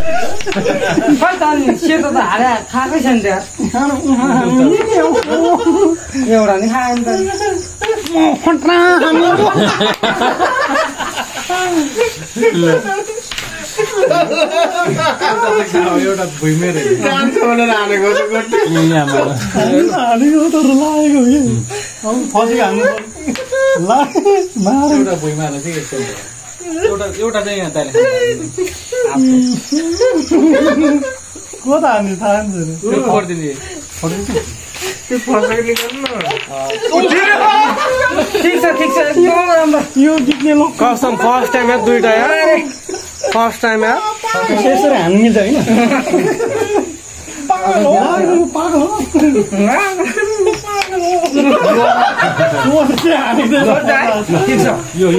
खै त अनि सेतो त हाले खाएकै छ नि त्यहाँ एउटा नि खायो नि त एउटा भुइँमै एउटा भुइँमा एउटा चाहिँ यहाँ तैँले को त हान्ने थाहा ठिक छ एकदम राम्रो यो जित्ने लोक कसम फर्स्ट टाइम यार दुईटा यार फर्स्ट टाइम यार यसरी हान्नु मिल्छ होइन पागल हो ठिक छ यो